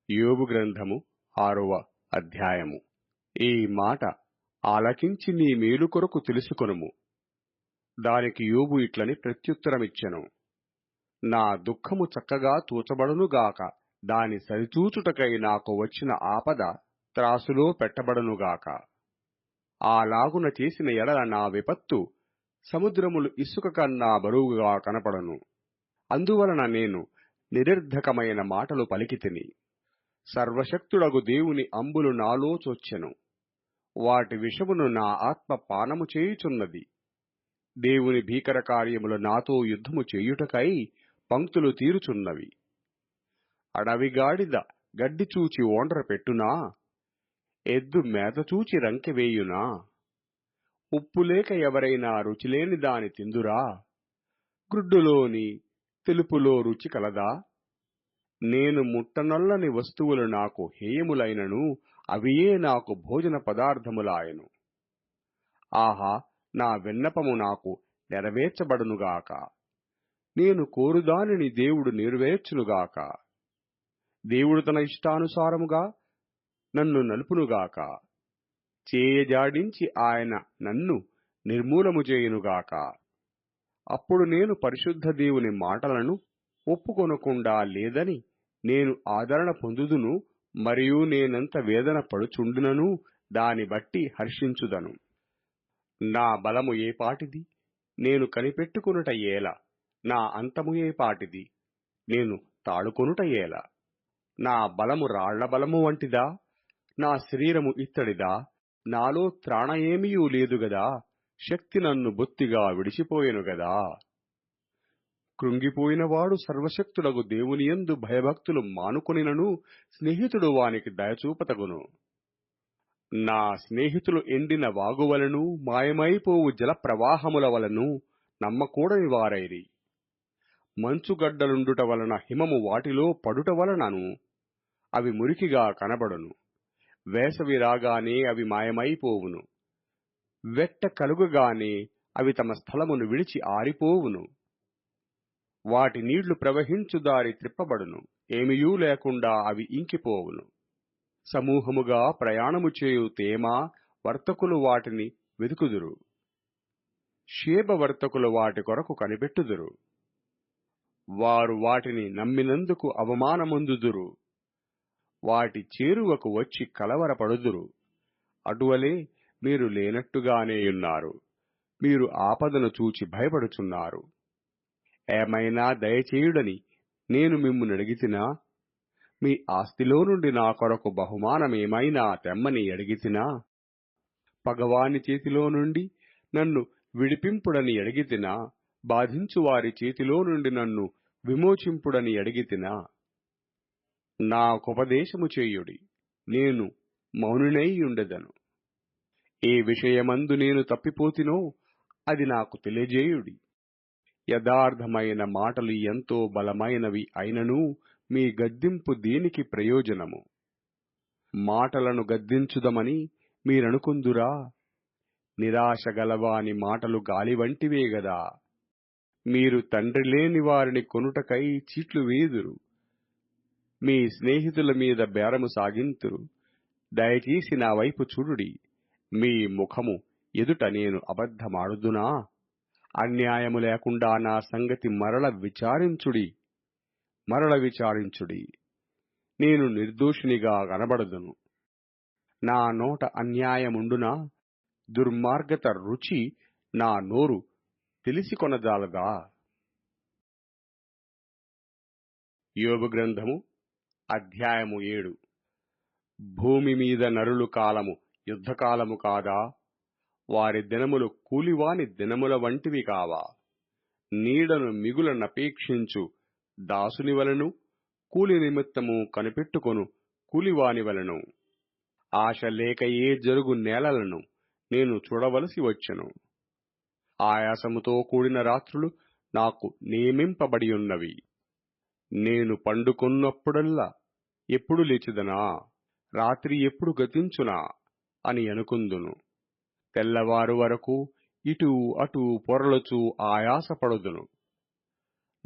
యోబు గ్రంథము 6వ అధ్యాయము. ఈ మాట ఆలకించి నీ మేలు కొరకు తెలుసుకొనుము. దానికి యోబు ఇట్లని ప్రత్యుత్తరమిచ్చెను. నా దుఃఖము చక్కగా తూచబడునుగాక, దాని సరిచూచుటకై నాకు వచ్చిన ఆపద త్రాసులో పెట్టబడునుగాక. అలాగున చేసిన ఎడల నా విపత్తు సముద్రములు ఇసుక కన్నా బరువుగా కనపడను. అందువలన నేను నిరర్ధకమైన మాటలు పలికితిని. సర్వశక్తుడగు దేవుని అంబులు నాలో చొచ్చెను. వాటి విషమును నా ఆత్మ పానము చేయుచున్నది. దేవుని భీకర కార్యములు నాతో యుద్ధము చేయుటకై పంక్తులు తీరుచున్నవి. అడవిగాడిద గడ్డి చూచి ఓండ్ర పెట్టునా? ఎద్దు మేత చూచి రంకెవేయునా? ఉప్పులేక ఎవరైనా రుచిలేని దాని తిందురా? గ్రుడ్డులోని తెలుపులో రుచి కలదా? నేను ముట్టనొల్లని వస్తువులు నాకు హేయములైనను అవియే నాకు భోజన పదార్థములాయను. ఆహా, నా విన్నపము నాకు నెరవేర్చబడునుగాక. నేను కోరుదానిని దేవుడు నెరవేర్చునుగాక. దేవుడు తన ఇష్టానుసారముగా నన్ను నలుపునుగాక. చేయజాడించి ఆయన నన్ను నిర్మూలము చేయునుగాక. అప్పుడు నేను పరిశుద్ధ దేవుని మాటలను ఒప్పుకొనకుండా లేదని నేను ఆదరణ పొందుదును, మరియు నేనెంత వేదన పడుచుండునను దాని బట్టి హర్షించుదను. నా బలము ఏపాటిది? నేను కనిపెట్టుకొనుట ఏల? నా అంతము ఏపాటిది? నేను తాళుకొనుట ఏల? నా బలము రాళ్ల బలము వంటిదా? నా శరీరము ఇత్తడిదా? నాలో త్రాణ ఏమీయూ లేదు గదా. శక్తి నన్ను బొత్తిగా విడిచిపోయెను గదా. కృంగిపోయినవాడు సర్వశక్తుడగు దేవునియందు భయభక్తులు మానుకొనినను స్నేహితుడు వానికి దయచూపతగును. నా స్నేహితులు ఎండిన వాగువలను మాయమైపోవు జల ప్రవాహముల వలను నమ్మకూడని వారైరి. మంచుగడ్డలుండుట వలన హిమము వాటిలో పడుట వలనను అవి మురికిగా కనబడును. వేసవి రాగానే అవి మాయమైపోవును. వెట్ట కలుగగానే అవి తమ స్థలమును విడిచి ఆరిపోవును. వాటి నీళ్లు ప్రవహించు దారి త్రిప్పబడును. ఏమియూ లేకుండా అవి ఇంకిపోవును. సమూహముగా ప్రయాణము చేయు తేమా వర్తకులు వాటిని వెతుకుదురు. షేబ వర్తకులు వాటి కొరకు కనిపెట్టుదురు. వారు వాటిని నమ్మినందుకు అవమానమొందుదురు. వాటి చేరువకు వచ్చి కలవరపడుదురు. అటువలే మీరు లేనట్టుగానేయున్నారు. మీరు ఆపదను చూచి భయపడుచున్నారు. ఏమైనా దయచేయుడని నేను మిమ్మును అడిగితినా? మీ ఆస్తిలో నుండి నా కొరకు బహుమానమేమైనా తెమ్మని అడిగితినా? పగవాని చేతిలో నుండి నన్ను విడిపింపుడని అడిగితినా? బాధించు వారి చేతిలో నుండి నన్ను విమోచింపుడని అడిగితినా? నాకుపదేశము చేయుడి, నేను మౌనునైయుండెదను. ఏ విషయమందు నేను తప్పిపోతినో అది నాకు తెలియజేయుడి. యథార్థమైన మాటలు ఎంతో బలమైనవి అయినను మీ గద్దింపు దేనికి ప్రయోజనము? మాటలను గద్దించుదమని మీరనుకుందురా? నిరాశ గలవాని మాటలు గాలి వంటివే గదా. మీరు తండ్రి లేని వారిని కొనుటకై చీట్లు వేయుదురు. మీ స్నేహితుల మీద బేరము సాగింతురు. దయచేసి నా వైపు చూడుడి. మీ ముఖము ఎదుట నేను అబద్ధమాడుదునా? అన్యాయము లేకుండా నా సంగతి మరల విచారించుడి. నేను నిర్దోషినిగా కనబడదును. నా నోట అన్యాయముండునా? దుర్మార్గత రుచి నా నోరు తెలిసికొనజాలదా? యోబు గ్రంథము అధ్యాయము 7. భూమి మీద నరులు కాలము యుద్ధకాలము కాదా? వారి దినములు కూలివాని దినముల వంటివి కావా? నీడను మిగులనపేక్షించు దాసుని వలను, కూలి నిమిత్తము కనిపెట్టుకొను కూలివాని వలను, ఆశ లేకయే జరుగు నేలలను నేను చూడవలసి వచ్చెను. ఆయాసముతో కూడిన రాత్రులు నాకు నియమింపబడియున్నవి. నేను పండుకొన్నప్పుడల్లా ఎప్పుడు లేచెదనా? రాత్రి ఎప్పుడు గతించునా అని అనుకుందును. తెల్లవారు వరకు ఇటూ అటూ పొరలుచూ ఆయాసపడుదును.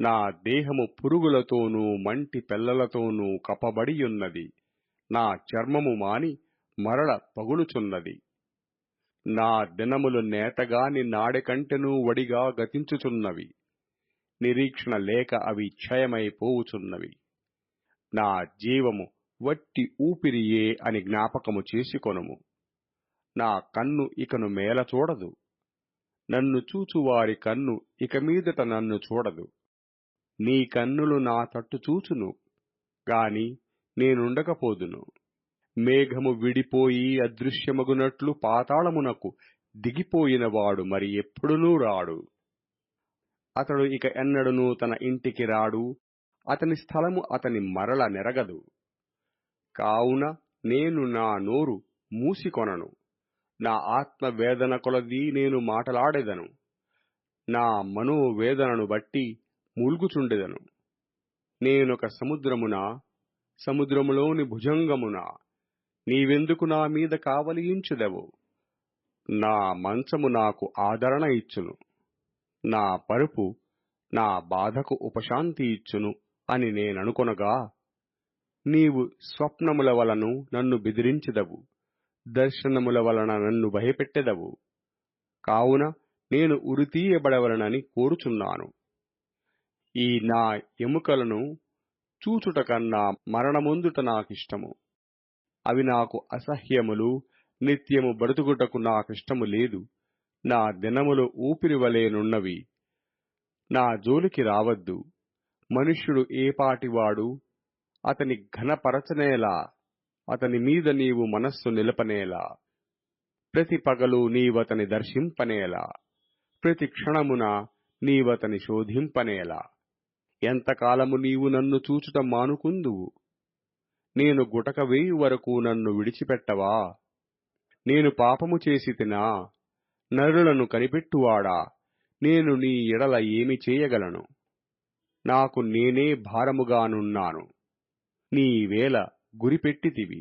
నా దేహము పురుగులతోనూ మంటి పెల్లలతోనూ కప్పబడియున్నది. నా చర్మము మాని మరల పగులుచున్నది. నా దినములు నేతగాని నాడెకంటెనూ వడిగా గతించుచున్నవి. నిరీక్షణ లేక అవి క్షయమైపోవుచున్నవి. నా జీవము వట్టి ఊపిరియే అని జ్ఞాపకము చేసుకొనుము. నా కన్ను ఇకను మేల చూడదు. నన్ను చూచువారి కన్ను ఇక మీదట నన్ను చూడదు. నీ కన్నులు నా తట్టు చూచును గాని నేనుండకపోదును. మేఘము విడిపోయి అదృశ్యమగునట్లు పాతాళమునకు దిగిపోయినవాడు మరి ఎప్పుడునూ రాడు. అతడు ఇక ఎన్నడనూ తన ఇంటికి రాడు. అతని స్థలము అతని మరల నెరగదు. కావున నేను నా నోరు మూసికొనను. నా ఆత్మవేదన కొలది నేను మాటలాడెదను. నా మనోవేదనను బట్టి మూల్గుచుండెదను. నేనొక సముద్రములోని భుజంగమున, నీవెందుకు నా మీద కావలియించుదెవు? నా మంచము నాకు ఆదరణ ఇచ్చును. నా పరుపు నా బాధకు ఉపశాంతి ఇచ్చును అని నేననుకొనగా, నీవు స్వప్నముల వలను నన్ను బెదిరించెదవు, దర్శనముల వలన నన్ను భయపెట్టెదవు. కావున నేను ఉరితీయబడవలనని కోరుచున్నాను. ఈ నా ఎముకలను చూచుట కన్నా మరణమొందుట నాకిష్టము. అవి నాకు అసహ్యములు. నిత్యము బ్రతుకుటకు నాకిష్టము లేదు. నా దినములు ఊపిరివలెనున్నవి. నా జోలికి రావద్దు. మనుష్యుడు ఏపాటివాడు? అతని ఘనపరచనేలా? అతని మీద నీవు మనస్సు నిలపనేలా? ప్రతి పగలు నీవతని దర్శింపనేలా? ప్రతి క్షణమున నీవతని శోధింపనేలా? ఎంతకాలము నీవు నన్ను చూచుట మానుకుందువు? నేను గుటక వేయు వరకు నన్ను విడిచిపెట్టవా? నేను పాపము చేసితినా? నరులను కనిపెట్టువాడా, నేను నీ ఎడల ఏమి చేయగలను? నాకు నేనే భారముగానున్నాను. నీవేళ గురిపెట్టితివి.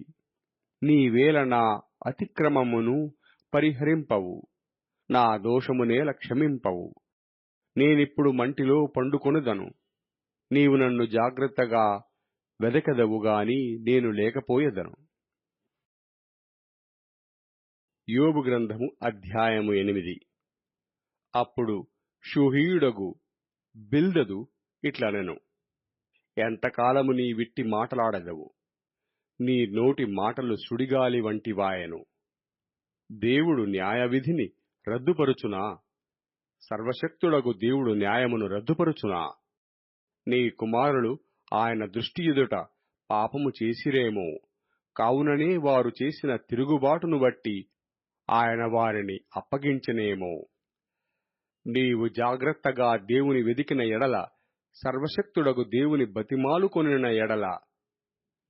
నీవేళ నా అతిక్రమమును పరిహరింపవు, నా దోషమునేల క్షమింపవు. నేనిప్పుడు మంటిలో పండుకొనుదను. నీవు నన్ను జాగ్రత్తగా వెదకెదవుగాని నేను లేకపోయెదను. యోబు గ్రంథము అధ్యాయము 8. అప్పుడు షూహీయుడగు బిల్దదు ఇట్లనెను: ఎంతకాలము నీ విట్టి మాటలాడెదవు? నీ నోటి మాటలు సుడిగాలి వంటివాయెను. దేవుడు న్యాయవిధిని రద్దుపరుచునా? సర్వశక్తుడగు దేవుడు న్యాయమును రద్దుపరుచునా? నీ కుమారులు ఆయన దృష్టి ఎదుట పాపము చేసిరేమో, కావుననే వారు చేసిన తిరుగుబాటును బట్టి ఆయన వారిని అప్పగించెనేమో. నీవు జాగ్రత్తగా దేవుని వెదికిన ఎడల, సర్వశక్తుడగు దేవుని బతిమాలుకొనిన ఎడల,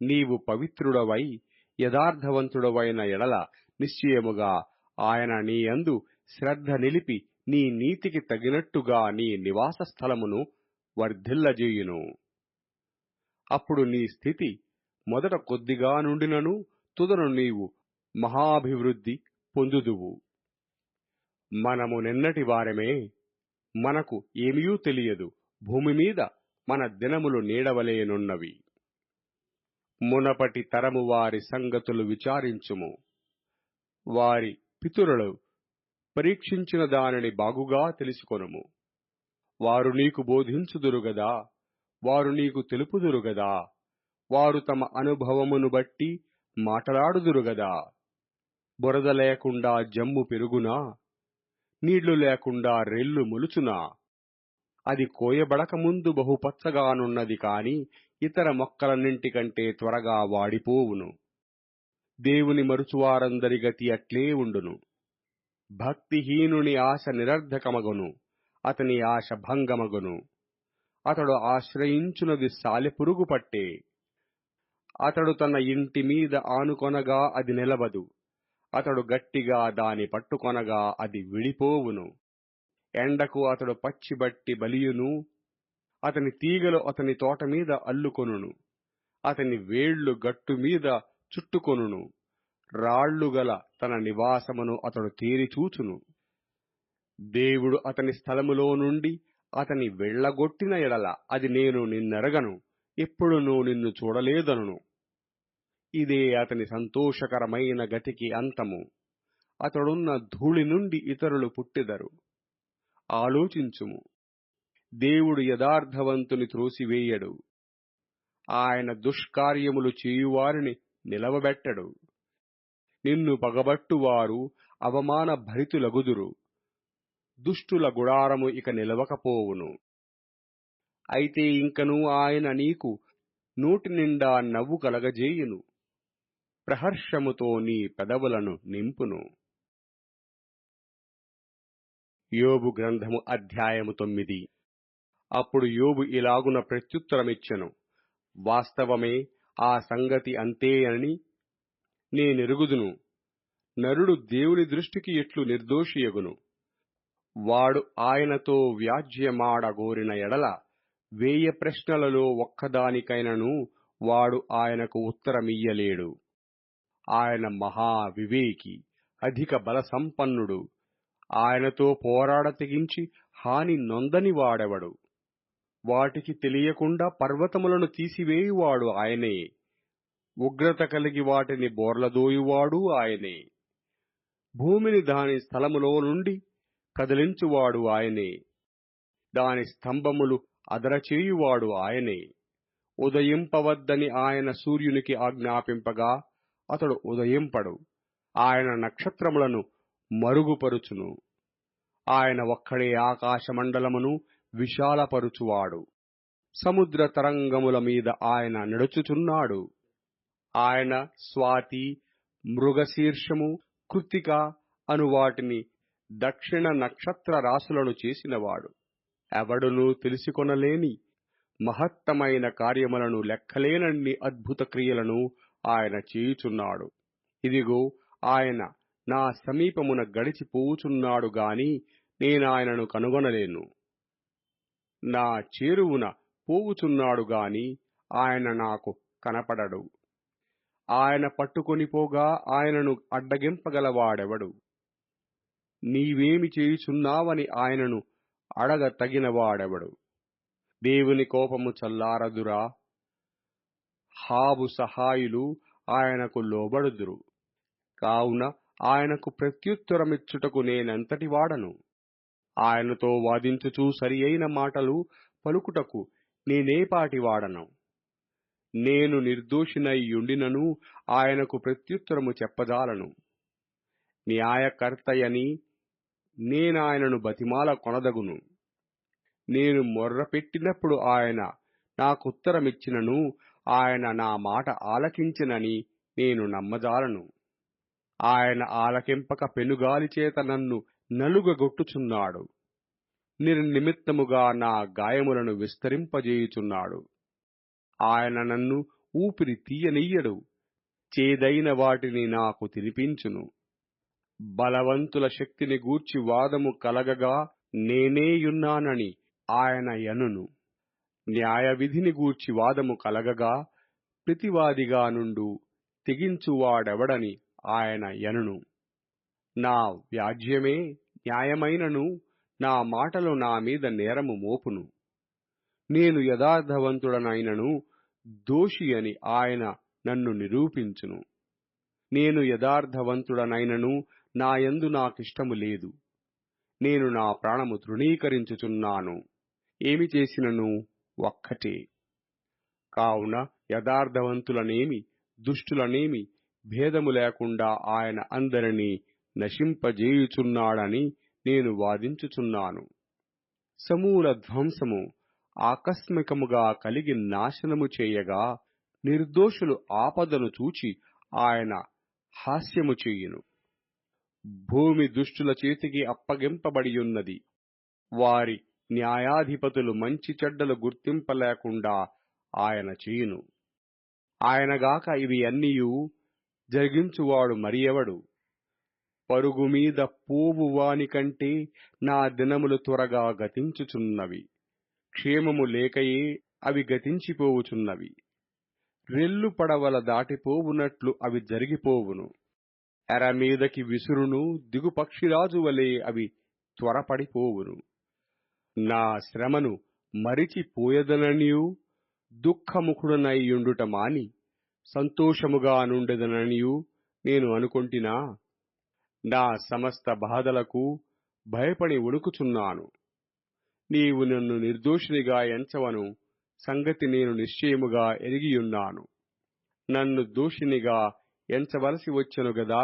నీవు పవిత్రుడవై యథార్థవంతుడవైన ఎడల, నిశ్చయముగా ఆయన నీ యందు శ్రద్ధ నిలిపి నీ నీతికి తగినట్టుగా నీ నివాస స్థలమును వర్ధిల్లజేయును. అప్పుడు నీ స్థితి మొదట కొద్దిగా నుండినను తుదను నీవు మహాభివృద్ధి పొందుదువు. మనము నిన్నటి వారమే, మనకు ఏమీ తెలియదు. భూమి మీద మన దినములు నీడవలేనున్నవి. మునపటి తరము వారి సంగతులు విచారించుము. వారి పితరులు పరీక్షించిన దానిని బాగుగా తెలుసుకొనుము. వారు నీకు బోధించుదురుగదా, వారు నీకు తెలుపుదురుగదా. వారు తమ అనుభవమును బట్టి మాటలాడుదురుగదా. బురద లేకుండా జమ్ము పెరుగునా? నీళ్లు లేకుండా రెల్లు మొలుచునా? అది కోయబడక ముందు బహుపచ్చగానున్నది కాని ఇతర మొక్కలన్నింటికంటే త్వరగా వాడిపోవును. దేవుని మరుచువారందరి గతి అట్లే ఉండును. భక్తిహీనుని ఆశ నిరర్ధకమగును, అతని ఆశ భంగమగును. అతడు ఆశ్రయించునది సాలెపురుగు పట్టే. అతడు తన ఇంటి మీద ఆనుకొనగా అది నిలవదు. అతడు గట్టిగా దాని పట్టుకొనగా అది విడిపోవును. ఎండకు అతడు పచ్చిబట్టి బలియును. అతని తీగలు అతని తోట మీద అల్లుకొనును. అతని వేళ్లు గట్టు మీద చుట్టుకొనును. రాళ్లుగల తన నివాసమును అతడు తేరిచూచును. దేవుడు అతని స్థలములో నుండి అతని వెళ్ళగొట్టిన ఎడల అది నేను నిన్నెరగను, ఎప్పుడునూ నిన్ను చూడలేదనును. ఇదే అతని సంతోషకరమైన గతికి అంతము. అతడున్న ధూళి నుండి ఇతరులు పుట్టెదరు. ఆలోచించుము, దేవుడు యథార్థవంతుని త్రోసివేయడు, ఆయన దుష్కార్యములు చేయువారిని నిలవబెట్టడు. నిన్ను పగబట్టువారు అవమాన భరితులగుదురు, దుష్టుల గుడారము ఇక నిలవకపోవును. అయితే ఇంకనూ ఆయన నీకు నోటి నిండా నవ్వు కలగజేయును, ప్రహర్షముతో నీ పెదవులను నింపును. యోబు గ్రంథము అధ్యాయము 9. అప్పుడు యోబు ఇలాగున ప్రత్యుత్తరమిచ్చెను: వాస్తవమే, ఆ సంగతి అంతే అని నేనెరుగుదును. నరుడు దేవుని దృష్టికి ఎట్లు నిర్దోషియగును? వాడు ఆయనతో వ్యాజ్యమాడగోరిన ఎడల 1000 ప్రశ్నలలో ఒక్కదానికైనను వాడు ఆయనకు ఉత్తరమియ్యలేడు. ఆయన మహావివేకి, అధిక బలసంపన్నుడు. ఆయనతో పోరాడ తెగించి హాని నొందని వాడెవడు? వాటికి తెలియకుండా పర్వతములను తీసివేయువాడు ఆయనే, ఉగ్రత కలిగి వాటిని బోర్లదోయువాడు ఆయనే. భూమిని దాని స్థలములో నుండి కదిలించువాడు ఆయనే, దాని స్తంభములు అదరచేయువాడు ఆయనే. ఉదయింపవద్దని ఆయన సూర్యునికి ఆజ్ఞాపింపగా అతడు ఉదయింపడు, ఆయన నక్షత్రములను మరుగుపరుచును. ఆయన ఒక్కడే ఆకాశమండలమును విశాలపరుచువాడు. సముద్ర తరంగముల మీద ఆయన నడుచుచున్నాడు. ఆయన స్వాతి, మృగశీర్షము, కృత్తిక అను వాటిని దక్షిణ నక్షత్ర రాశులను చేసినవాడు. ఎవడునూ తెలుసుకొనలేని మహత్తమైన కార్యములను, లెక్కలేనన్ని అద్భుత క్రియలను ఆయన చేయుచున్నాడు. ఇదిగో, ఆయన నా సమీపమున గడిచిపోవుచున్నాడు గాని నేనాయనను కనుగొనలేను. నా చేరువున పోవుచున్నాడు గాని ఆయన నాకు కనపడడు. ఆయన పట్టుకొని పోగా ఆయనను అడ్డగింపగలవాడెవడు? నీవేమి చేయుచున్నావని ఆయనను అడగ తగినవాడెవడు? దేవుని కోపము చల్లారదురా? హాబు సహాయులు ఆయనకు లోబడుదురు. కావున ఆయనకు ప్రత్యుత్తరమిచ్చుటకు నేనెంతటి వాడను? ఆయనతో వాదించుచూ సరి అయిన మాటలు పలుకుటకు నేనేపాటి వాడను? నేను నిర్దోషినైయుండినను ఆయనకు ప్రత్యుత్తరము చెప్పజాలను. న్యాయకర్తయని నేనాయనను బతిమాల కొనదగును. నేను మొర్రపెట్టినప్పుడు ఆయన నాకుత్తరమిచ్చినను ఆయన నా మాట ఆలకించినని నేను నమ్మజాలను. ఆయన ఆలకింపక పెనుగాలి చేత నన్ను నలుగగొట్టుచున్నాడు. నిర్నిమిత్తముగా నా గాయములను విస్తరింపజేయుచున్నాడు. ఆయన నన్ను ఊపిరి తీయనియ్యడు, చేదైన వాటిని నాకు తినిపించును. బలవంతుల శక్తిని గూర్చి వాదము కలగగా నేనేయున్నానని ఆయన యనును. న్యాయవిధిని గూర్చి వాదము కలగగా ప్రతివాదిగా నుండు తెగించువాడెవడని ఆయన యనును. నా వ్యాజ్యమే న్యాయమైనను నా మాటలు నా మీద నేరము మోపును. నేను యథార్థవంతుడనైనను దోషి అని ఆయన నన్ను నిరూపించును. నేను యథార్థవంతుడనైనను నాయందు నాకిష్టము లేదు. నేను నా ప్రాణము తృణీకరించుచున్నాను. ఏమి చేసినను ఒక్కటే. కావున యథార్థవంతులనేమి దుష్టులనేమి భేదము లేకుండా ఆయన అందరినీ నశింపజేయుచున్నాడని నేను వాదించుచున్నాను. సమూల ధ్వంసము ఆకస్మికముగా కలిగి నాశనము చేయగా నిర్దోషులు ఆపదను చూచి ఆయన హాస్యము చేయును. భూమి దుష్టుల చేతికి అప్పగింపబడియున్నది. వారి న్యాయాధిపతులు మంచి చెడ్డలు గుర్తింపలేకుండా ఆయన చేయును. ఆయనగాక ఇవి అన్నియు జరిగించువాడు మరి ఎవడు? పరుగు మీద పోవు వానికంటే నా దినములు త్వరగా గతించుచున్నవి. క్షేమము లేకయే అవి గతించిపోవుచున్నవి. రెల్లు పడవల దాటిపోవునట్లు అవి జరిగిపోవును. ఎర మీదకి విసురును దిగుపక్షిరాజు వలె అవి త్వరపడిపోవును. నా శ్రమను మరిచిపోయదననియు దుఃఖముఖుడనైయుండుట మాని సంతోషముగా నుండెదననియు నేను అనుకొంటినా నా సమస్త బాధలకు భయపడి వణుకుచున్నాను. నీవు నన్ను నిర్దోషినిగా ఎంచవను సంగతి నేను నిశ్చయముగా ఎరిగియున్నాను. నన్ను దోషినిగా ఎంచవలసి వచ్చెను గదా,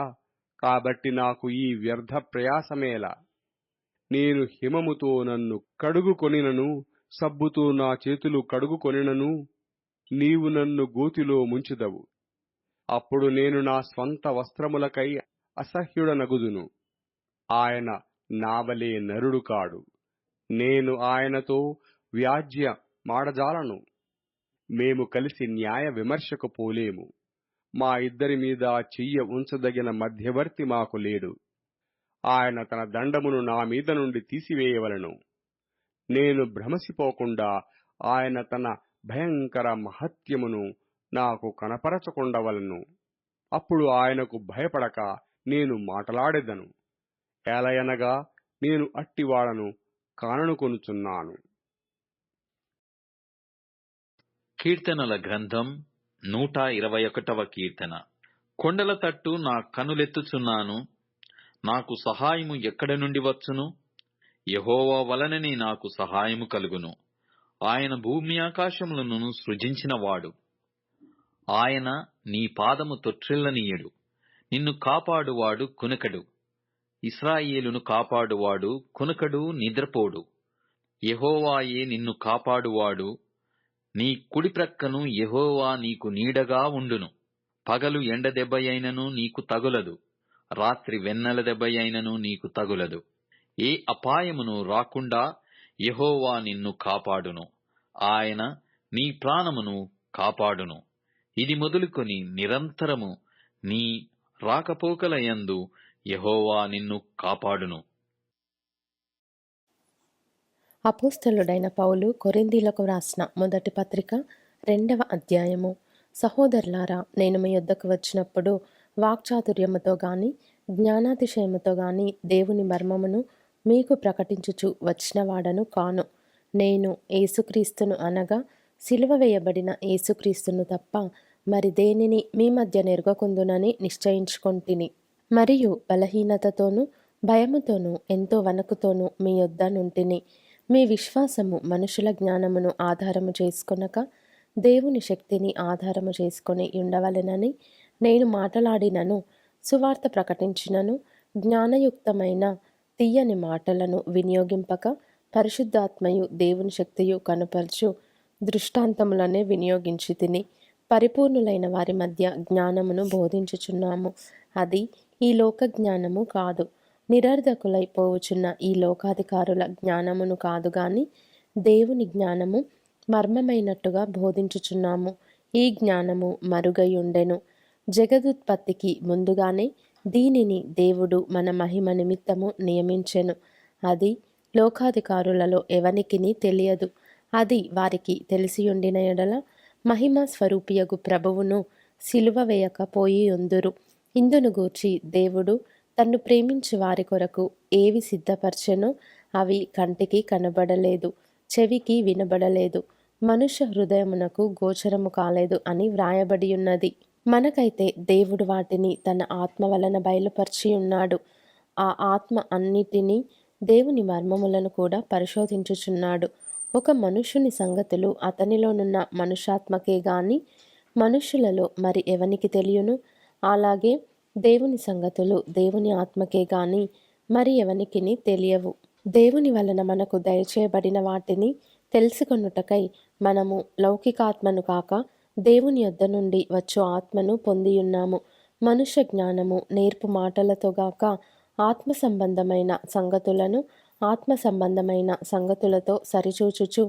కాబట్టి నాకు ఈ వ్యర్థ ప్రయాసమేలా? నేను హిమముతో నన్ను కడుగుకొనినను, సబ్బుతో నా చేతులు కడుగుకొనినను, నీవు నన్ను గోతిలో ముంచెదవు. అప్పుడు నేను నా స్వంత వస్త్రములకై అసహ్యుడనగుదును. ఆయన నావలే నరుడు కాడు, నేను ఆయనతో వ్యాజ్య మాడజాలను. మేము కలిసి న్యాయ విమర్శకు పోలేము. మా ఇద్దరి మీద చెయ్య ఉంచదగిన మధ్యవర్తి మాకు లేడు. ఆయన తన దండమును నా మీద నుండి తీసివేయవలెను. నేను భ్రమసిపోకుండా ఆయన తన భయంకర మహత్యమును నాకు కనపరచకుండవలెను. అప్పుడు ఆయనకు భయపడక నేను మాటలాడెదను. ఏలయనగా నేను అట్టివాడను కాననుకొనుచున్నాను. కీర్తనల గ్రంథం 121వ కీర్తన. కొండల తట్టు నా కనులెత్తుచున్నాను, నాకు సహాయము ఎక్కడ నుండి వచ్చును? యెహోవా వలననే నాకు సహాయము కలుగును. ఆయన భూమి ఆకాశములను సృజించినవాడు. ఆయన నీ పాదము తొట్రిల్లనీయడు. నిన్ను కాపాడువాడు కునకడు. ఇశ్రాయేలును కాపాడువాడు కునకడు, నిద్రపోడు. యెహోవాయే నిన్ను కాపాడువాడు. నీ కుడి ప్రక్కను యెహోవా నీకు నీడగా ఉండును. పగలు ఎండ దెబ్బయైనను నీకు తగులదు, రాత్రి వెన్నెల దెబ్బయైనను నీకు తగులదు. ఏ అపాయమును రాకుండా యెహోవా నిన్ను కాపాడును. ఆయన నీ ప్రాణమును కాపాడును. ఇది మొదలుకొని నిరంతరము నీ రాకపోకలయందు యెహోవా నిన్ను కాపాడును. అపోస్తలుడైన పౌలు కొరింథీలకు వ్రాసిన మొదటి పత్రిక 2వ అధ్యాయము. సహోదరులారా, నేను మీ యొద్దకు వచ్చినప్పుడు వాక్చాతుర్యముతో గాని జ్ఞానాతిశయముతో గాని దేవుని మర్మమును మీకు ప్రకటించుచు వచ్చినవాడను కాను. నేను యేసుక్రీస్తును అనగా సిలువ వేయబడిన యేసుక్రీస్తును తప్ప మరి దేనిని మీ మధ్య నెరగకుందునని నిశ్చయించుకొంటిని. మరియు బలహీనతతోనూ భయముతోనూ ఎంతో వణకుతోనూ మీ యొద్ద నుంటిని. మీ విశ్వాసము మనుషుల జ్ఞానమును ఆధారము చేసుకొనక దేవుని శక్తిని ఆధారము చేసుకొని ఉండవలెనని నేను మాటలాడినను, సువార్త ప్రకటించినను, జ్ఞానయుక్తమైన తీయని మాటలను వినియోగింపక పరిశుద్ధాత్మయు దేవుని శక్తియు కనుపరచు దృష్టాంతములనే వినియోగించి తిని పరిపూర్ణులైన వారి మధ్య జ్ఞానమును బోధించుచున్నాము. అది ఈ లోక జ్ఞానము కాదు, నిరర్ధకులైపోవుచున్న ఈ లోకాధికారుల జ్ఞానమును కాదు గాని దేవుని జ్ఞానము మర్మమైనట్టుగా బోధించుచున్నాము. ఈ జ్ఞానము మరుగై ఉండెను. జగదుత్పత్తికి ముందుగానే దీనిని దేవుడు మన మహిమ నిమిత్తము నియమించెను. అది లోకాధికారులలో ఎవనికిని తెలియదు. అది వారికి తెలిసియుండిన ఎడల మహిమ స్వరూపియగు ప్రభువును సిలువ వేయకపోయి ఉందురు. ఇందును గూర్చి దేవుడు తన్ను ప్రేమించు వారి కొరకు ఏవి సిద్ధపరచెనో అవి కంటికి కనబడలేదు, చెవికి వినబడలేదు, మనుష్య హృదయమునకు గోచరము కాలేదు అని వ్రాయబడి ఉన్నది. మనకైతే దేవుడు వాటిని తన ఆత్మ వలన బయలుపరిచి ఉన్నాడు. ఆ ఆత్మ అన్నిటినీ, దేవుని మర్మములను కూడా పరిశోధించుచున్నాడు. ఒక మనుష్యుని సంగతులు అతనిలోనున్న మనుష్యాత్మకే గాని మనుష్యులలో మరి ఎవనికి తెలియను? అలాగే దేవుని సంగతులు దేవుని ఆత్మకే గాని మరి ఎవనికిని తెలియవు. దేవుని వలన మనకు దయచేయబడిన వాటిని తెలుసుకొనుటకై మనము లౌకికాత్మను కాక దేవుని యొద్ద నుండి వచ్చు ఆత్మను పొందియున్నాము. మనుష్య జ్ఞానము నేర్పు మాటలతో గాక ఆత్మ సంబంధమైన సంగతులను ఆత్మ సంబంధమైన సంగతులతో సరిచూచుచు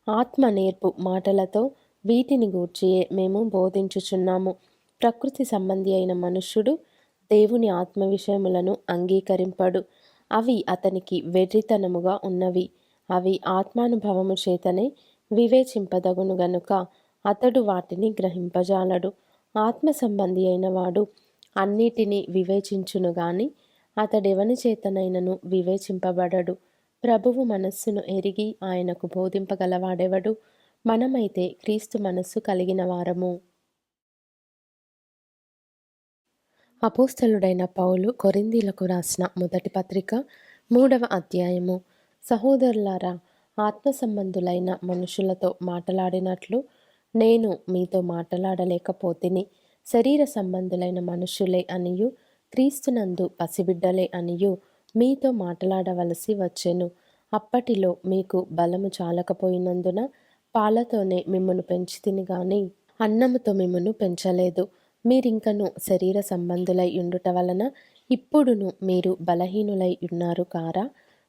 ఆత్మ నేర్పు మాటలతో వీటిని గూర్చియే మేము బోధించుచున్నాము. ప్రకృతి సంబంధి అయిన మనుష్యుడు దేవుని ఆత్మ విషయములను అంగీకరింపడు. అవి అతనికి వెర్రితనముగా ఉన్నవి. అవి ఆత్మానుభవము చేతనే వివేచింపదగును గనుక అతడు వాటిని గ్రహింపజాలడు. ఆత్మ సంబంధి అయిన వాడు అన్నిటినీ వివేచించును గాని అతడెవని చేతనైనను వివేచింపబడడు. ప్రభువు మనస్సును ఎరిగి ఆయనకు బోధింపగలవాడెవడు? మనమైతే క్రీస్తు మనస్సు కలిగిన వారము. అపోస్తలుడైన పౌలు కొరింథీలకు రాసిన మొదటి పత్రిక 3వ అధ్యాయము. సహోదరులారా, ఆత్మ సంబంధులైన మనుషులతో మాటలాడినట్లు నేను మీతో మాటలాడలేకపోతిని. శరీర సంబంధులైన మనుషులే అనియు క్రీస్తునందు పసిబిడ్డలే అనియు మీతో మాటలాడవలసి వచ్చెను. అప్పటిలో మీకు బలము చాలకపోయినందున పాలతోనే మిమ్మును పెంచితిని గాని అన్నముతో మిమ్మును పెంచలేదు. మీరింకను శరీర సంబంధులై ఉండుట వలన ఇప్పుడును మీరు బలహీనులై ఉన్నారు కారా?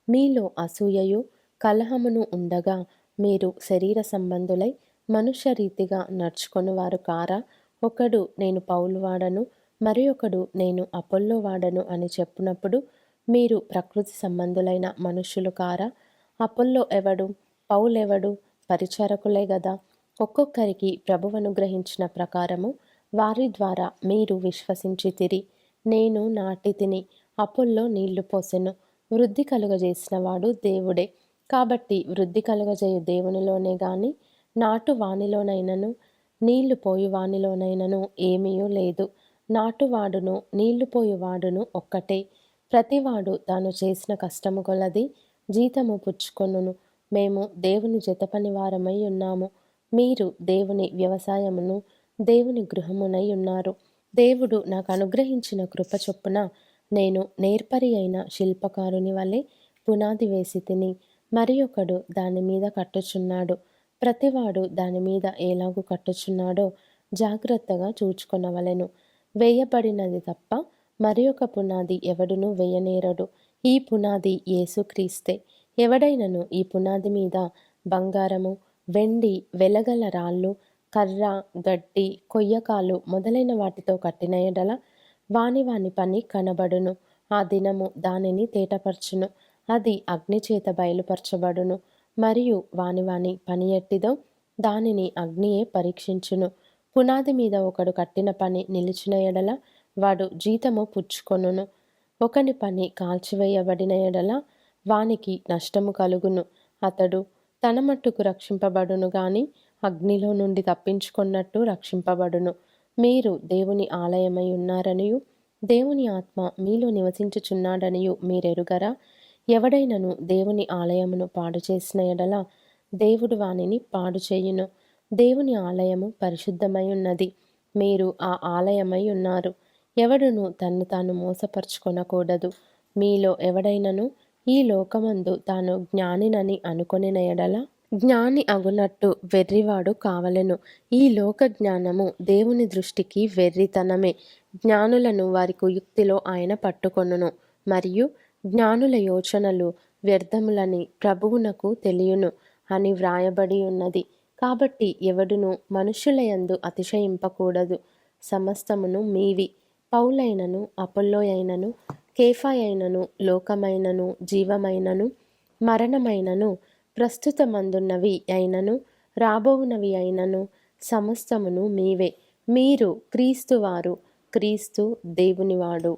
మీలో అసూయయు కలహమును ఉండగా మీరు శరీర సంబంధులై మనుష్య రీతిగా నడుచుకొనువారు కారా? ఒకడు నేను పౌలు వాడను, మరి ఒకడు నేను అపొల్లో వాడను అని చెప్పునప్పుడు మీరు ప్రకృతి సంబంధులైన మనుష్యులు కారా? అపొల్లో ఎవడు, పౌలెవడు? పరిచారకులే గదా. ఒక్కొక్కరికి ప్రభువు అనుగ్రహించిన ప్రకారము వారి ద్వారా మీరు విశ్వసించితిరి. నేను నాటితిని, అపొల్లో నీళ్లు పోసెను. వృద్ధి కలుగజేసిన వాడు దేవుడే. కాబట్టి వృద్ధి కలుగజేయు దేవునిలోనే గాని నాటు వానిలోనైనను నీళ్లు పోయు వానిలోనైనను ఏమీయూ లేదు. నాటువాడును నీళ్లు పోయువాడును ఒక్కటే. ప్రతివాడు తాను చేసిన కష్టము కొలది జీతము పుచ్చుకొనును. మేము దేవుని జతపని వారమై ఉన్నాము. మీరు దేవుని వ్యవసాయమును దేవుని గృహమునై ఉన్నారు. దేవుడు నాకు అనుగ్రహించిన కృప చొప్పున నేను నేర్పరి అయిన శిల్పకారుని వలె పునాది వేసి తిని, మరి ఒకడు దాని మీద కట్టుచున్నాడు. ప్రతివాడు దాని మీద ఎలాగు కట్టుచున్నాడో జాగ్రత్తగా చూచుకొనవలెను. వేయబడినది తప్ప మరి ఒక పునాది ఎవడునూ వేయనేరడు. ఈ పునాది యేసుక్రీస్తే. ఎవడైనను ఈ పునాది మీద బంగారము, వెండి, వెలగల రాళ్ళు, కర్ర, గడ్డి, కొయ్యకాలు మొదలైన వాటితో కట్టిన ఎడల వాని పని కనబడును. ఆ దినము దానిని తేటపరచును. అది అగ్నిచేత బయలుపరచబడును. మరియు వాని పని ఎట్టిదో దానిని అగ్నియే పరీక్షించును. పునాది మీద ఒకడు కట్టిన పని నిలిచిన ఎడల వాడు జీతము పుచ్చుకొనును. ఒకని పని కాల్చివేయబడిన ఎడల వానికి నష్టము కలుగును. అతడు తన మట్టుకు రక్షింపబడును గాని అగ్నిలో నుండి తప్పించుకొన్నట్టు రక్షింపబడును. మీరు దేవుని ఆలయమై ఉన్నారనియు దేవుని ఆత్మ మీలో నివసించుచున్నాడనియు మీరెరుగరా? ఎవడైనను దేవుని ఆలయమును పాడు చేసిన ఎడల దేవుడు వానిని పాడు చేయును. దేవుని ఆలయము పరిశుద్ధమై ఉన్నది. మీరు ఆ ఆలయమై ఉన్నారు. ఎవడును తన్ను తాను మోసపరుచుకొనకూడదు. మీలో ఎవడైనను ఈ లోకమందు తాను జ్ఞానినని అనుకొనిన ఎడల జ్ఞాని అగునట్టు వెర్రివాడు కావలెను. ఈ లోక జ్ఞానము దేవుని దృష్టికి వెర్రితనమే. జ్ఞానులను వారి కుయుక్తిలో ఆయన పట్టుకొనును. మరియు జ్ఞానుల యోచనలు వ్యర్థములని ప్రభువునకు తెలియును అని వ్రాయబడి ఉన్నది. కాబట్టి ఎవడును మనుష్యుల యందు అతిశయింపకూడదు. సమస్తమును మీవి. పౌలైనను, అపొల్లోయైనను, కేఫాయైనను, లోకమైనను, జీవమైనను, మరణమైనను, ప్రస్తుతమందున్నవి అయినను, రాబోవునవి అయినను, సమస్తమును మీవే. మీరు క్రీస్తువారు, క్రీస్తు దేవునివాడు.